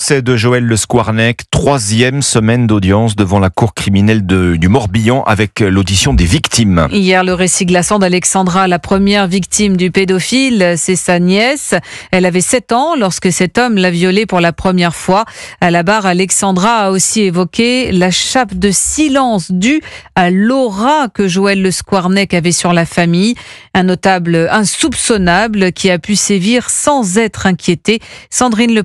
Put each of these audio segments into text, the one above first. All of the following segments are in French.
procès de Joël Le Squarnec, 3e semaine d'audience devant la cour criminelle du Morbihan avec l'audition des victimes. Hier, le récit glaçant d'Alexandra, la première victime du pédophile, c'est sa nièce. Elle avait 7 ans lorsque cet homme l'a violée pour la première fois. À la barre, Alexandra a aussi évoqué la chape de silence due à l'aura que Joël Le Squarnec avait sur la famille. Un notable insoupçonnable qui a pu sévir sans être inquiété. Sandrine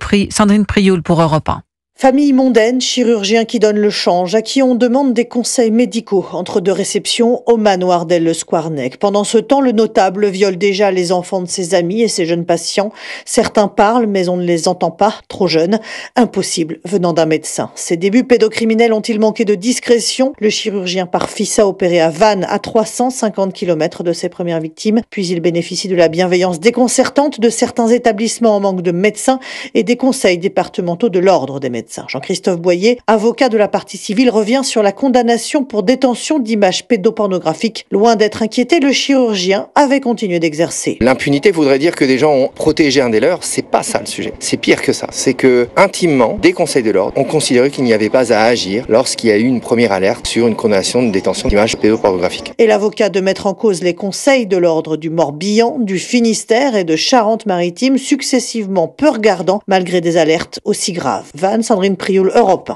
Prioul pour Europe 1. Famille mondaine, chirurgien qui donne le change, à qui on demande des conseils médicaux entre deux réceptions au manoir d'El Squarnec. Pendant ce temps, le notable viole déjà les enfants de ses amis et ses jeunes patients. Certains parlent, mais on ne les entend pas, trop jeunes. Impossible venant d'un médecin. Ses débuts pédocriminels ont-ils manqué de discrétion? Le chirurgien par fils a opéré à Vannes, à 350 km de ses premières victimes. Puis il bénéficie de la bienveillance déconcertante de certains établissements en manque de médecins et des conseils départementaux de l'ordre des médecins. Jean-Christophe Boyer, avocat de la partie civile, revient sur la condamnation pour détention d'images pédopornographiques. Loin d'être inquiété, le chirurgien avait continué d'exercer. L'impunité voudrait dire que des gens ont protégé un des leurs. C'est pas ça le sujet. C'est pire que ça. C'est que, intimement, des conseils de l'ordre ont considéré qu'il n'y avait pas à agir lorsqu'il y a eu une première alerte sur une condamnation de détention d'images pédopornographiques. Et l'avocat de mettre en cause les conseils de l'ordre du Morbihan, du Finistère et de Charente-Maritime, successivement peu regardants malgré des alertes aussi graves. Sandrine Prioul, Europe 1.